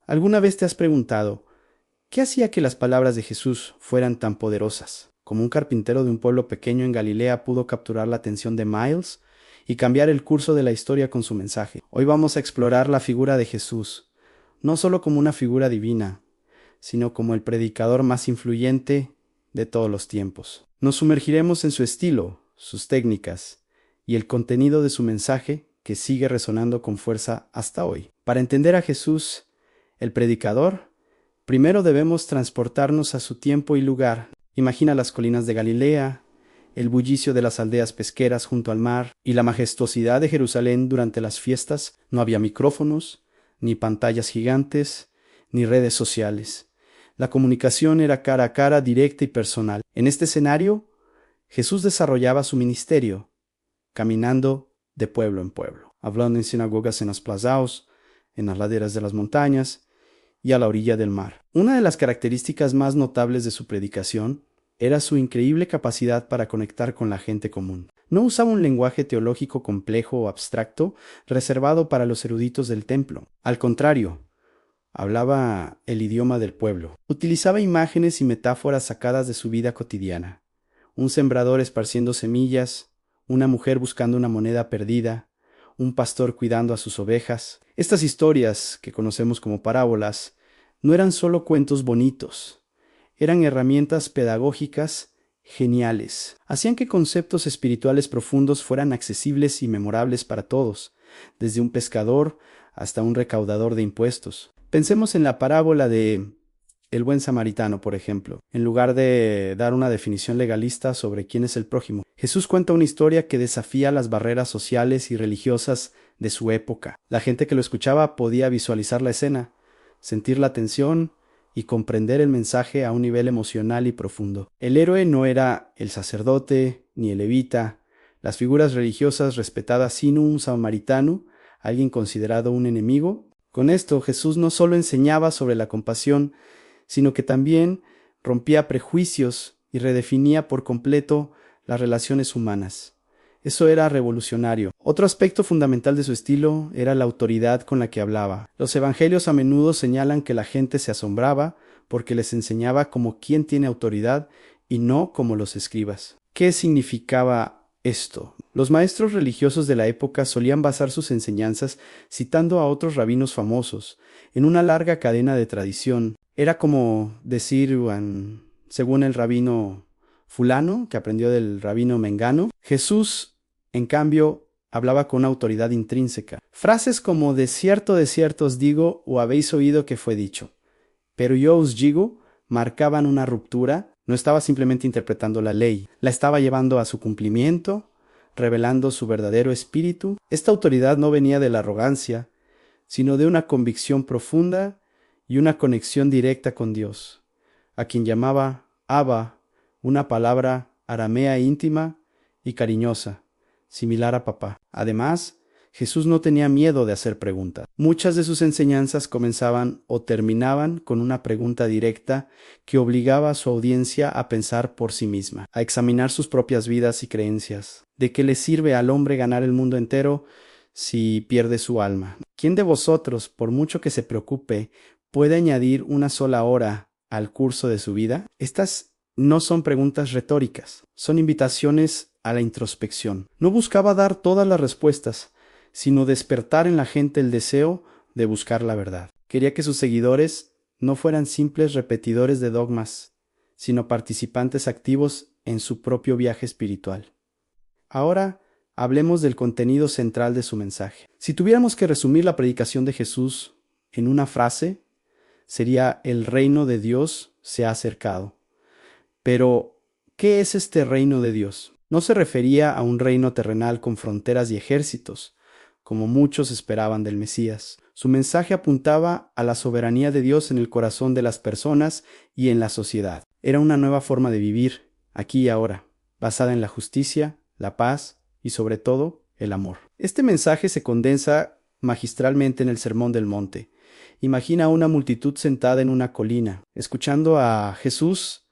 ¿Alguna vez te has preguntado qué hacía que las palabras de Jesús fueran tan poderosas? Como un carpintero de un pueblo pequeño en Galilea pudo capturar la atención de Miles y cambiar el curso de la historia con su mensaje. Hoy vamos a explorar la figura de Jesús, no solo como una figura divina, sino como el predicador más influyente de todos los tiempos. Nos sumergiremos en su estilo, sus técnicas y el contenido de su mensaje que sigue resonando con fuerza hasta hoy. Para entender a Jesús, el predicador, primero debemos transportarnos a su tiempo y lugar. Imagina las colinas de Galilea, el bullicio de las aldeas pesqueras junto al mar y la majestuosidad de Jerusalén durante las fiestas. No había micrófonos, ni pantallas gigantes, ni redes sociales. La comunicación era cara a cara, directa y personal. En este escenario, Jesús desarrollaba su ministerio, caminando de pueblo en pueblo, hablando en sinagogas en los plazaos, en las laderas de las montañas y a la orilla del mar. Una de las características más notables de su predicación era su increíble capacidad para conectar con la gente común. No usaba un lenguaje teológico complejo o abstracto reservado para los eruditos del templo. Al contrario, hablaba el idioma del pueblo. Utilizaba imágenes y metáforas sacadas de su vida cotidiana. Un sembrador esparciendo semillas, una mujer buscando una moneda perdida, un pastor cuidando a sus ovejas. Estas historias, que conocemos como parábolas, no eran solo cuentos bonitos. Eran herramientas pedagógicas geniales. Hacían que conceptos espirituales profundos fueran accesibles y memorables para todos, desde un pescador hasta un recaudador de impuestos. Pensemos en la parábola de el buen samaritano, por ejemplo. En lugar de dar una definición legalista sobre quién es el prójimo, Jesús cuenta una historia que desafía las barreras sociales y religiosas de su época. La gente que lo escuchaba podía visualizar la escena, sentir la tensión y comprender el mensaje a un nivel emocional y profundo. El héroe no era el sacerdote ni el levita, las figuras religiosas respetadas, sino un samaritano, alguien considerado un enemigo. Con esto, Jesús no solo enseñaba sobre la compasión, sino que también rompía prejuicios y redefinía por completo las relaciones humanas. Eso era revolucionario. Otro aspecto fundamental de su estilo era la autoridad con la que hablaba. Los evangelios a menudo señalan que la gente se asombraba porque les enseñaba como quien tiene autoridad y no como los escribas. ¿Qué significaba esto? Los maestros religiosos de la época solían basar sus enseñanzas citando a otros rabinos famosos, en una larga cadena de tradición. Era como decir, según el rabino fulano, que aprendió del rabino mengano. Jesús, en cambio, hablaba con una autoridad intrínseca. Frases como de cierto os digo, o habéis oído que fue dicho, pero yo os digo, marcaban una ruptura. No estaba simplemente interpretando la ley, la estaba llevando a su cumplimiento, revelando su verdadero espíritu. Esta autoridad no venía de la arrogancia, sino de una convicción profunda y una conexión directa con Dios, a quien llamaba Abba, una palabra aramea íntima y cariñosa, similar a papá. Además, Jesús no tenía miedo de hacer preguntas. Muchas de sus enseñanzas comenzaban o terminaban con una pregunta directa que obligaba a su audiencia a pensar por sí misma, a examinar sus propias vidas y creencias. ¿De qué le sirve al hombre ganar el mundo entero si pierde su alma? ¿Quién de vosotros, por mucho que se preocupe, puede añadir una sola hora al curso de su vida? Estas no son preguntas retóricas, son invitaciones a la introspección. No buscaba dar todas las respuestas, sino despertar en la gente el deseo de buscar la verdad. Quería que sus seguidores no fueran simples repetidores de dogmas, sino participantes activos en su propio viaje espiritual. Ahora hablemos del contenido central de su mensaje. Si tuviéramos que resumir la predicación de Jesús en una frase, sería: el reino de Dios se ha acercado. Pero, ¿qué es este reino de Dios? No se refería a un reino terrenal con fronteras y ejércitos, como muchos esperaban del Mesías. Su mensaje apuntaba a la soberanía de Dios en el corazón de las personas y en la sociedad. Era una nueva forma de vivir, aquí y ahora, basada en la justicia, la paz y sobre todo, el amor. Este mensaje se condensa magistralmente en el Sermón del Monte. Imagina a una multitud sentada en una colina, escuchando a Jesús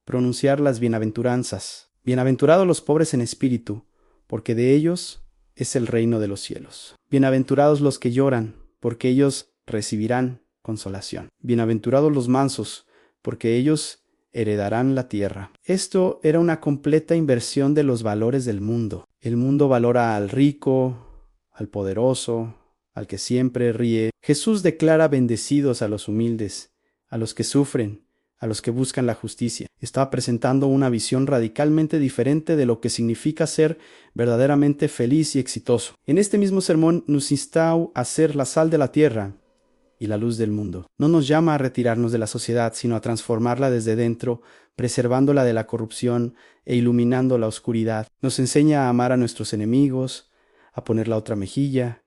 pronunciar las bienaventuranzas. Bienaventurados los pobres en espíritu, porque de ellos es el reino de los cielos. Bienaventurados los que lloran, porque ellos recibirán consolación. Bienaventurados los mansos, porque ellos heredarán la tierra. Esto era una completa inversión de los valores del mundo. El mundo valora al rico, al poderoso, al que siempre ríe. Jesús declara bendecidos a los humildes, a los que sufren, a los que buscan la justicia. Estaba presentando una visión radicalmente diferente de lo que significa ser verdaderamente feliz y exitoso. En este mismo sermón nos insta a ser la sal de la tierra y la luz del mundo. No nos llama a retirarnos de la sociedad, sino a transformarla desde dentro, preservándola de la corrupción e iluminando la oscuridad. Nos enseña a amar a nuestros enemigos, a poner la otra mejilla,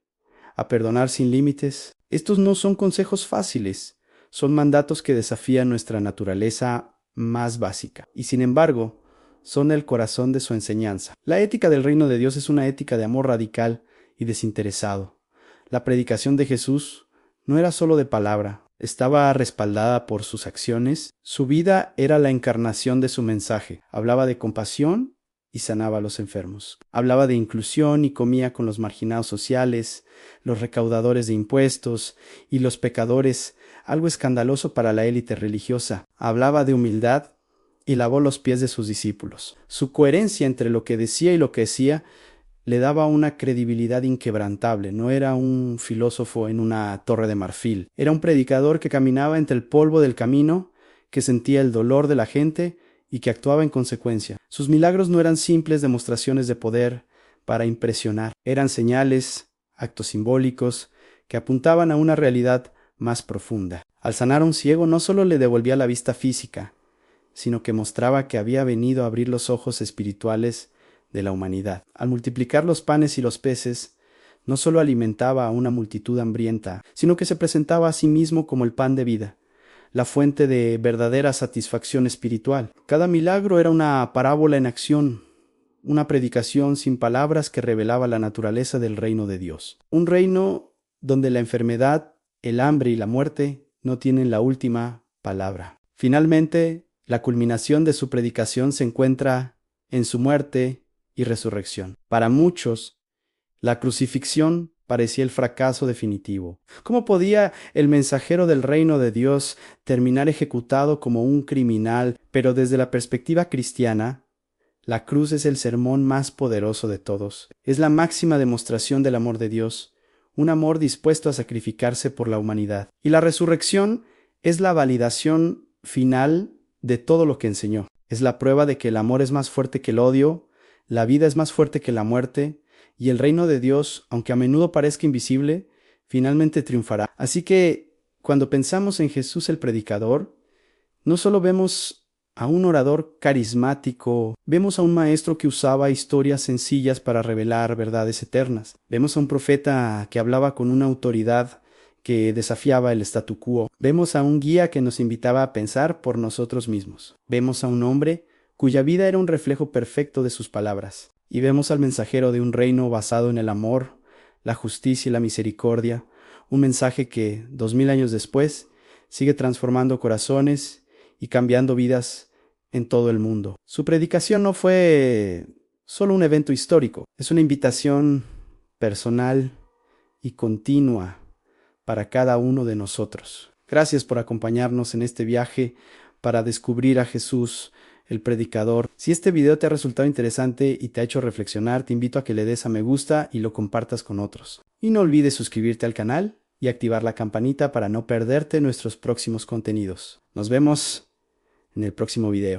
a perdonar sin límites. Estos no son consejos fáciles, son mandatos que desafían nuestra naturaleza más básica, y sin embargo, son el corazón de su enseñanza. La ética del reino de Dios es una ética de amor radical y desinteresado. La predicación de Jesús no era solo de palabra, estaba respaldada por sus acciones. Su vida era la encarnación de su mensaje. Hablaba de compasión y sanaba a los enfermos. Hablaba de inclusión y comía con los marginados sociales, los recaudadores de impuestos y los pecadores, algo escandaloso para la élite religiosa. Hablaba de humildad y lavó los pies de sus discípulos. Su coherencia entre lo que decía y lo que hacía le daba una credibilidad inquebrantable. No era un filósofo en una torre de marfil. Era un predicador que caminaba entre el polvo del camino, que sentía el dolor de la gente y que actuaba en consecuencia. Sus milagros no eran simples demostraciones de poder para impresionar. Eran señales, actos simbólicos, que apuntaban a una realidad más profunda. Al sanar a un ciego no solo le devolvía la vista física, sino que mostraba que había venido a abrir los ojos espirituales de la humanidad. Al multiplicar los panes y los peces, no solo alimentaba a una multitud hambrienta, sino que se presentaba a sí mismo como el pan de vida, la fuente de verdadera satisfacción espiritual. Cada milagro era una parábola en acción, una predicación sin palabras que revelaba la naturaleza del reino de Dios. Un reino donde la enfermedad, el hambre y la muerte no tienen la última palabra. Finalmente, la culminación de su predicación se encuentra en su muerte y resurrección. Para muchos, la crucifixión parecía el fracaso definitivo. ¿Cómo podía el mensajero del reino de Dios terminar ejecutado como un criminal? Pero desde la perspectiva cristiana, la cruz es el sermón más poderoso de todos. Es la máxima demostración del amor de Dios, un amor dispuesto a sacrificarse por la humanidad. Y la resurrección es la validación final de todo lo que enseñó. Es la prueba de que el amor es más fuerte que el odio, la vida es más fuerte que la muerte, y el reino de Dios, aunque a menudo parezca invisible, finalmente triunfará. Así que, cuando pensamos en Jesús el predicador, no solo vemos a un orador carismático, vemos a un maestro que usaba historias sencillas para revelar verdades eternas. Vemos a un profeta que hablaba con una autoridad que desafiaba el statu quo. Vemos a un guía que nos invitaba a pensar por nosotros mismos. Vemos a un hombre cuya vida era un reflejo perfecto de sus palabras. Y vemos al mensajero de un reino basado en el amor, la justicia y la misericordia, un mensaje que, 2000 años después, sigue transformando corazones y cambiando vidas en todo el mundo. Su predicación no fue solo un evento histórico, es una invitación personal y continua para cada uno de nosotros. Gracias por acompañarnos en este viaje para descubrir a Jesús, el predicador. Si este video te ha resultado interesante y te ha hecho reflexionar, te invito a que le des a me gusta y lo compartas con otros. Y no olvides suscribirte al canal y activar la campanita para no perderte nuestros próximos contenidos. Nos vemos en el próximo video.